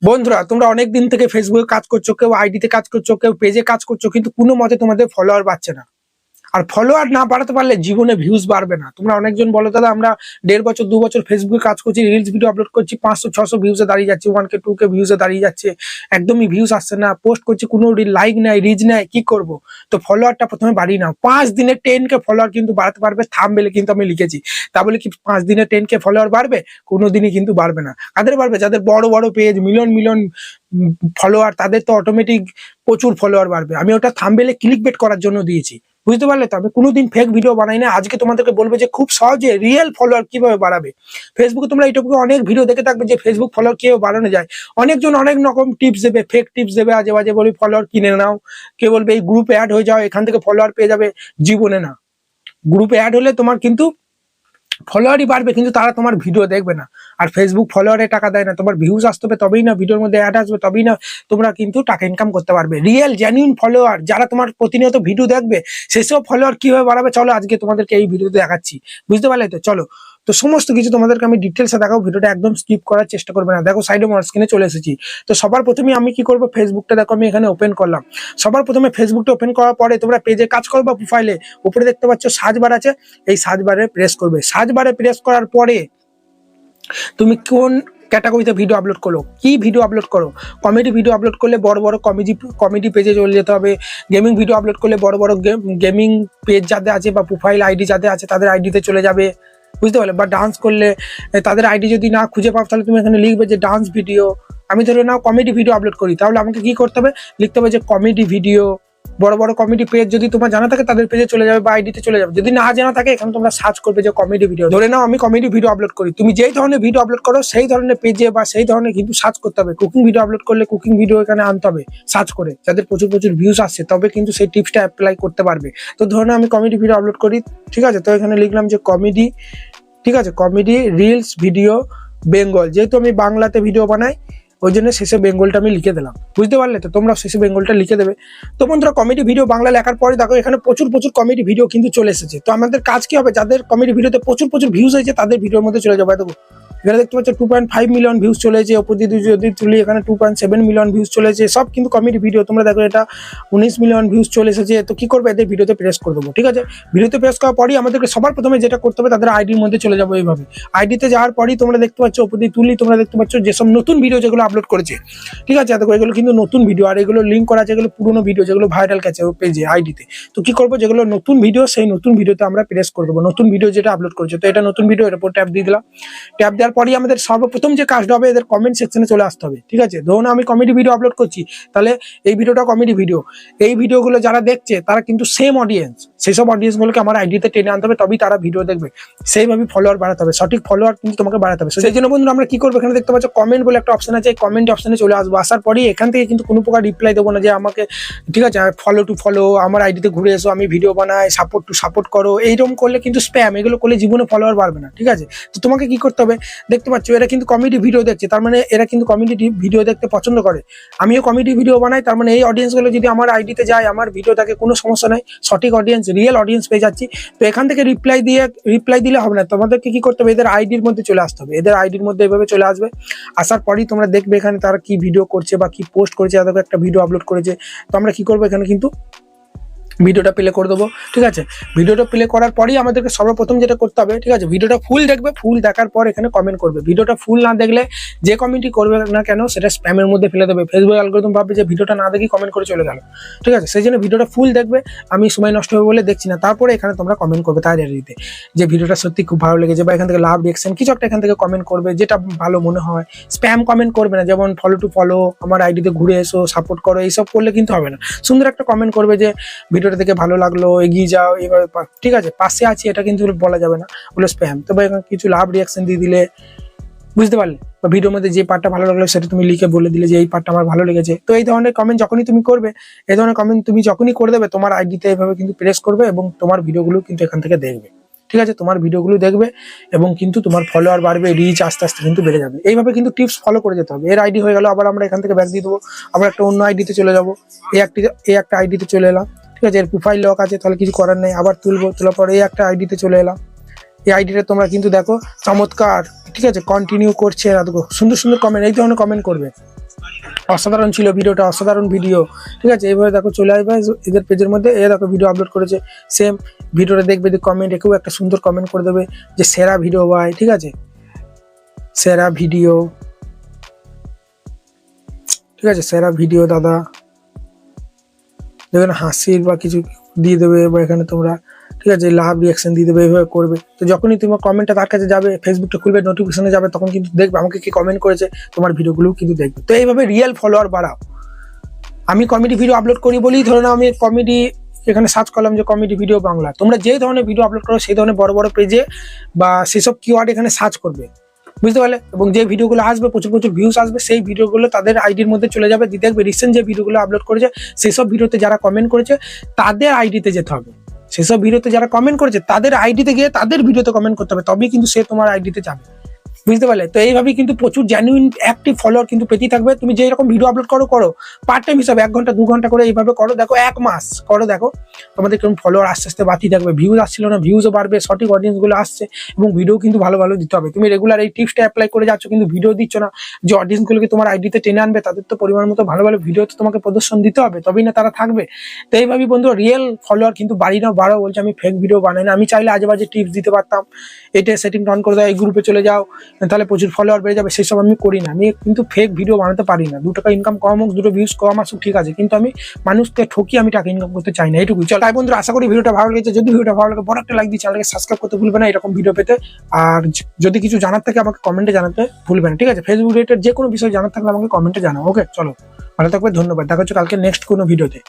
বন্ধুরা, তোমরা অনেক দিন থেকে ফেসবুকে কাজ করছো, কেউ আইডিতে কাজ করছো, কেউ পেজে কাজ করছো, কিন্তু কোনো মতে তোমাদের ফলোয়ার বাড়ছে না। আর ফলোয়ার না বাড়াতে পারলে জীবনে ভিউজ বাড়বে না। তোমরা অনেকজন বলো, দাদা আমরা 1.5 বছর 2 বছর ফেসবুকে কাজ করছি, রিলস ভিডিও আপলোড করছি, 500-600 ভিউজে দাঁড়িয়ে যাচ্ছে, 1K 2K ভিউজে দাঁড়িয়ে যাচ্ছে, একদমই ভিউজ আসছে না, পোস্ট করছি কোনো লাইক নাই, রিচ নাই, কি করব? তো ফলোয়ারটা প্রথমে বাড়িয়ে নাও। 5 দিনে 10K ফলোয়ার কিন্তু বাড়াতে পারবে, থাম্বনেলে কিন্তু আমি লিখেছি। তা বলে কি 5 দিনে 10K ফলোয়ার বাড়বে? কোনোদিনই কিন্তু বাড়বে না। কাদের বাড়বে? যাদের বড় বড় পেজ, মিলিয়ন মিলিয়ন ফলোয়ার, তাদের তো অটোমেটিক প্রচুর ফলোয়ার বাড়বে। আমি ওটা থাম্বনেলে ক্লিকবেট করার জন্য দিয়েছি, বুঝতে পারলে? তো আমি কোনোদিন ফেক ভিডিও বানাই না। আজকে তোমাদেরকে বলবো যে খুব সহজে রিয়েল ফলোয়ার কিভাবে বাড়াবে। ফেসবুকে তোমরা এইটুকু অনেক ভিডিও দেখে থাকবে যে ফেসবুক ফলোয়ার কিভাবে বাড়ানো যায়। অনেকজন অনেক রকম টিপস দেবে, ফেক টিপস দেবে, আজে বাজে বলি ফলোয়ার কিনে নাও, কেউ বলবে এই গ্রুপে অ্যাড হয়ে যাও, এখান থেকে ফলোয়ার পেয়ে যাবে। জীবনে না। গ্রুপে অ্যাড হলে তোমার কিন্তু ফলোয়ারই বাড়বে, কিন্তু তারা তোমার ভিডিও দেখবে না। আর ফেসবুক ফলোয়ারে টাকা দেয় না, তোমার ভিউজ আসতে হবে, তবেই না ভিডিওর মধ্যে অ্যাড আসবে, তবেই না তোমরা কিন্তু টাকা ইনকাম করতে পারবে। রিয়েল জেনুইন ফলোয়ার যারা তোমার প্রতিনিয়ত ভিডিও দেখবে, সেসব ফলোয়ার কিভাবে বাড়াবে চলো আজকে তোমাদেরকে এই ভিডিওতে দেখাচ্ছি, বুঝতে পারলে? তো চলো, তো সমস্ত কিছু তোমাদেরকে আমি ডিটেলসে দেখাবো। ভিডিওটা একদম স্কিপ করার চেষ্টা করবে না। দেখো সাইডে আমার স্ক্রিনে চলে এসেছি। তো সবার প্রথমে আমি কি করবো, ফেসবুকটা দেখো আমি এখানে ওপেন করলাম। সবার প্রথমে ফেসবুকটা ওপেন করার পরে তোমরা পেজে কাজ করো বা প্রোফাইলে উপরে দেখতে পাচ্ছ সার্চ বার আছে, এই সার্চ বারে প্রেস করবে। সার্চ বারে প্রেস করার পরে তুমি কোন ক্যাটাগরিতে ভিডিও আপলোড করো, কি ভিডিও আপলোড করো। কমেডি ভিডিও আপলোড করলে বড় বড় কমেডি পেজে চলে যেতে হবে। গেমিং ভিডিও আপলোড করলে বড় বড় গেমিং পেজ যাদের আছে বা প্রোফাইল আইডি যাদের আছে তাদের আইডিতে চলে যাবে, বুঝতে পারলে? বা ডান্স করলে তাদের আইডি যদি না খুঁজে পাও, তাহলে তুমি এখানে লিখবে যে ডান্স ভিডিও। আমি ধরে নাও কমেডি ভিডিও আপলোড করি, তাহলে আমাকে কি করতে হবে, লিখতে হবে যে কমেডি ভিডিও। বড় বড় কমেডি পেজ যদি তোমার জানা থাকে তাদের পেজে চলে যাবে বা আইডিতে চলে যাবে। যদি না জানা থাকে, এখানে তোমরা সার্চ করবে যে কমেডি ভিডিও। ধরে নাও আমি কমেডি ভিডিও আপলোড করি, তুমি যেই ধরনের ভিডিও আপলোড করো সেই ধরনের পেজে বা সেই ধরনের কিন্তু সার্চ করতে হবে। কুকিং ভিডিও আপলোড করলে কুকিং ভিডিও এখানে আনতে হবে সার্চ করে, যাদের প্রচুর প্রচুর ভিউজ আসছে, তবে কিন্তু সেই টিপসটা অ্যাপ্লাই করতে পারবে। তো ধরে নাও আমি কমেডি ভিডিও আপলোড করি, ঠিক আছে? তো এখানে লিখলাম যে কমেডি, ঠিক আছে, কমেডি রিলস ভিডিও বেঙ্গল। যেহেতু আমি বাংলাতে ভিডিও বানাই, ওই জন্য শেষে বেঙ্গলটা আমি লিখে দিলাম, বুঝতে পারলে? তো তোমরা শেষে বেঙ্গলটা লিখে দেবে। তো বন্ধুরা, কমেডি ভিডিও বাংলা লেখার পরে দেখো এখানে প্রচুর প্রচুর কমেডি ভিডিও কিন্তু চলে এসেছে। তো আমাদের কাজ কি হবে, যাদের কমেডি ভিডিওতে প্রচুর প্রচুর ভিউজ হয়েছে তাদের ভিডিওর মধ্যে চলে যাবে। দেখো এখানে দেখতে পাচ্ছ 2.5 মিলিয়ন ভিউজ চলেছে, ওপর দিয়ে যদি তুলি এখানে 2.7 মিলিয়ন ভিউজ চলেছে, সব কিন্তু কমেডি ভিডিও। তোমরা দেখো এটা 19 মিলিয়ন ভিউজ চলে এসেছে। তো কি করবে, এদের ভিডিওতে প্রেস করে দেবো, ঠিক আছে? ভিডিওতে প্রেস করার পরই আমাদেরকে সবার প্রথমে যেটা করতে হবে, তাদের আইডির মধ্যে চলে যাবো। এইভাবে আইডিতে যাওয়ার পরই তোমরা দেখতে পাচ্ছ ওপর দিয়ে তুলি, তোমরা দেখতে পাচ্ছ যেসব নতুন ভিডিও যেগুলো আপলোড করেছে, ঠিক আছে? দেখো এগুলো কিন্তু নতুন ভিডিও, আর এগুলো লিঙ্ক করা আছে, এগুলো পুরোনো ভিডিও যেগুলো ভাইরাল গেছে পেজে আইডিতে। তো কি করবো, যেগুলো নতুন ভিডিও সেই নতুন ভিডিওতে আমরা প্রেস করে দেবো, নতুন ভিডিও যেটা আপলোড করেছে। তো এটা নতুন ভিডিও, এর উপর ট্যাপ দিয়ে দিলাম। ট্যাপ দেওয়ার পরই আমাদের সর্বপ্রথম যে কাজটা হবে, এদের কমেন্ট সেকশনে চলে আসতে হবে, ঠিক আছে? ধরুন আমি কমেডি ভিডিও আপলোড করছি, তাহলে এই ভিডিওটা কমেডি ভিডিও, এই ভিডিওগুলো যারা দেখছে তারা কিন্তু সেম অডিয়েন্স, সেসব অডিয়েন্সগুলোকে আমার আইডিতে টেনে আনতে হবে, তবেই তারা ভিডিও দেখবে। সেইভাবে ফলোয়ার বাড়াতে হবে, সঠিক ফলোয়ার কিন্তু তোমাকে বাড়াতে হবে। সেই জন্য বন্ধুরা আমরা কি করবো, এখানে দেখতে পাচ্ছ কমেন্ট বলে একটা অপশন আছে, এই কমেন্ট অপশনে চলে আসবো। আসার পরই এখান থেকে কিন্তু কোনো প্রকার রিপ্লাই দেবো না যে আমাকে, ঠিক আছে, ফলো টু ফলো, আমার আইডিতে ঘুরে এসো, আমি ভিডিও বানাই, সাপোর্ট টু সাপোর্ট করো। এইরকম করলে কিন্তু স্প্যাম, এগুলো করলে জীবনে ফলোয়ার বাড়বে না, ঠিক আছে? তো তোমাকে কি করতে হবে, দেখতে পাচ্ছ এরা কিন্তু কমেডি ভিডিও দেখছে, তার মানে এরা কিন্তু কমেডি ভিডিও দেখতে পছন্দ করে। আমিও কমেডি ভিডিও বানাই, তার মানে এই অডিয়েন্সগুলো যদি আমার আইডিতে যায়, আমার ভিডিও থাকে, কোনো সমস্যা নাই, সঠিক অডিয়েন্স, রিয়েল অডিয়েন্স পেয়ে যাচ্ছি। তো এখান থেকে রিপ্লাই দিলে হবে না, তোমাদেরকে কি করতে হবে, এদের আইডির মধ্যে চলে আসতে হবে। এদের আইডির মধ্যে এভাবে চলে আসবে। আসার পরই তোমরা দেখবে এখানে তারা কি ভিডিও করছে বা কি পোস্ট করেছে। তাদেরকে একটা ভিডিও আপলোড করেছে, তো আমরা কি করবো, এখানে কিন্তু ভিডিওটা প্লে করে দেবো, ঠিক আছে? ভিডিওটা প্লে করার পরেই আমাদেরকে সর্বপ্রথম যেটা করতে হবে, ঠিক আছে, ভিডিওটা ফুল দেখবে, ফুল দেখার পর এখানে কমেন্ট করবে। ভিডিওটা ফুল না দেখলে যে কমেন্টই করবে না কেন সেটা স্প্যামের মধ্যে ফেলে দেবে। ফেসবুক অ্যালগরিদম ভাববে যে ভিডিওটা না দেখি কমেন্ট করে চলে গেল, ঠিক আছে? সেই জন্য ভিডিওটা ফুল দেখবে। আমি সময় নষ্ট হবে বলে দেখছি না। তারপরে এখানে তোমরা কমেন্ট করবে তাই দিতে যে ভিডিওটা সত্যি খুব ভালো লেগেছে, বা এখান থেকে লাভ রিঅ্যাকশন কিছু একটা এখান থেকে কমেন্ট করবে, যেটা ভালো মনে হয়। স্প্যাম কমেন্ট করবে না, যেমন ফলো টু ফলো, আমার আইডিতে ঘুরে এসো, সাপোর্ট করো, এইসব করলে কিন্তু হবে না। সুন্দর একটা কমেন্ট করবে যে ভিডিওটা দেখে ভালো লাগলো, এগিয়ে যাও এভাবে, ঠিক আছে? পাশে আছি এটা কিন্তু বলা যাবে না, ওগুলো স্প্যাম। তবে এখানে কিছু লাভ রিঅ্যাকশন দিয়ে দিলে, বুঝতে পারলে? বা ভিডিওর মধ্যে যে পার্টটা ভালো লাগলো সেটা তুমি লিখে বলে দিলে যে এই পার্টটা আমার ভালো লেগেছে। তো এই ধরনের কমেন্ট যখনই তুমি করবে, এই ধরনের কমেন্ট তুমি যখনই করে দেবে, তোমার আইডিতে এইভাবে কিন্তু প্রেস করবে এবং তোমার ভিডিওগুলো কিন্তু এখান থেকে দেখবে, ঠিক আছে? তোমার ভিডিওগুলো দেখবে এবং কিন্তু তোমার ফলোয়ার বাড়বে, রিচ আস্তে আস্তে কিন্তু বেড়ে যাবে। এইভাবে কিন্তু টিপস ফলো করে যেতে হবে। এর আইডি হয়ে গেল, আবার আমরা এখান থেকে ব্যাক দিয়ে দেবো, আবার একটা অন্য আইডিতে চলে যাবো। এই একটা আইডিতে চলে এলাম, ঠিক আছে? এর প্রোফাইল লক আছে, তাহলে কিছু করার নেই। আবার তোলার পরে এই একটা আইডিতে চলে এলাম। এই আইডিটা তোমরা কিন্তু দেখো চমৎকার, ঠিক আছে? কন্টিনিউ করছে, দেখো সুন্দর সুন্দর কমেন্ট, এই ধরনের কমেন্ট করবে। অসাধারণ ছিল ভিডিওটা, অসাধারণ ভিডিও, ঠিক আছে। এইভাবে দেখো চলে আসবে এদের পেজের মধ্যে, এ দেখো ভিডিও আপলোড করেছে, সেম ভিডিওটা দেখবে, কমেন্ট একেও একটা সুন্দর কমেন্ট করে দেবে যে সেরা ভিডিও ভাই, ঠিক আছে, সেরা ভিডিও, ঠিক আছে, সেরা ভিডিও দাদা, যেখানে হাসির বা কিছু দিয়ে দেবে, বা এখানে তোমরা, ঠিক আছে, লাভ রিয়াকশন দিয়ে দেবে, এইভাবে করবে। তো যখনই তোমার কমেন্টটা তার কাছে যাবে, ফেসবুকটা খুলবে, নোটিফিকেশনে যাবে, তখন কিন্তু দেখবে আমাকে কি কমেন্ট করেছে, তোমার ভিডিওগুলো কিন্তু দেখবে। তো এইভাবে রিয়েল ফলোয়ার বাড়াও। আমি কমেডি ভিডিও আপলোড করি বলেই ধরে নাও আমি কমেডি এখানে সার্চ করলাম যে কমেডি ভিডিও বাংলা, তোমরা যে ধরনের ভিডিও আপলোড করো সেই ধরনের বড় বড় পেজে বা সেসব কিওয়ার্ড এখানে সার্চ করবে, বুঝতে পারলে। এবং যে ভিডিওগুলো আসবে প্রচুর প্রচুর ভিউজ আসবে, সেই ভিডিওগুলো তাদের আইডির মধ্যে চলে যাবে, দেখবে রিসেন্ট যে ভিডিওগুলো আপলোড করেছে সেসব ভিডিওতে যারা কমেন্ট করেছে তাদের আইডিতে যেতে হবে, সেসব ভিডিওতে যারা কমেন্ট করেছে তাদের আইডিতে গিয়ে তাদের ভিডিওতে কমেন্ট করতে হবে, তবেই কিন্তু সে তোমার আইডিতে যাবে, বুঝতে পারলে। তো এইভাবেই কিন্তু প্রচুর জেনুইন অ্যাক্টিভ ফলোয়ার কিন্তু পেতেই থাকবে। তুমি যে রকম ভিডিও আপলোড করো পার্ট টাইম হিসাবে 1 ঘন্টা 2 ঘন্টা করে এইভাবে করো, দেখো 1 মাস করো, দেখো তোমাদের কেমন ফলোয়ার আস্তে আস্তে বাড়তেই থাকবে, ভিউজ আসছিল না ভিউজও বাড়বে, সঠিক অডিয়েন্স গুলো আসছে, এবং ভিডিও কিন্তু ভালো ভালো দিতে হবে। তুমি রেগুলার এই টিপসটা অ্যাপ্লাই করে যাচ্ছ কিন্তু ভিডিও দিচ্ছ না, যে অডিয়েন্স গুলোকে তোমার আইডিতে টেনে আনবে তাদের তো পরিমাণ মতো ভালো ভালো ভিডিও তো তোমাকে প্রদর্শন দিতে হবে, তবেই না তারা থাকবে। তো এইভাবেই বন্ধু রিয়েল ফলোয়ার কিন্তু বাড়ো বলছে, আমি ফেক ভিডিও বানাই না, আমি চাইলে আজে বাজে টিপস দিতে পারতাম, এটা সেটিং অন করে দাও, এই গ্রুপে চলে যাও, তাহলে প্রচুর ফলোয়ার বেড়ে যাবে, সেসব আমি করি না। আমি কিন্তু ফেক ভিডিও বানাতে পারি না, 2 টাকা ইনকাম কম হোক, 2 ভিউজ কম আসুক, ঠিক আছে, কিন্তু আমি মানুষকে ঠকিয়ে আমি টাকা ইনকাম করতে চাই না, এইটুকুই। চল তাই বন্ধুরা, আশা করি ভিডিওটা ভালো লেগেছে। যদি ভিডিওটা ভালো লাগে বড় একটা লাইক দিয়ে চ্যানেলকে সাবস্ক্রাইব করতে ভুলবে না এরকম ভিডিও পেতে। আর যদি কিছু জানার থাকে আমাকে কমেন্টে জানাতে ভুলবে না, ঠিক আছে। ফেসবুক রিলেটেড যে কোনো বিষয় জানার থাকলে আমাকে কমেন্টে জানাও। ওকে, চলো ভালো থাকবে, ধন্যবাদ, দেখা হচ্ছে কালকে নেক্সট কোনো ভিডিওতে।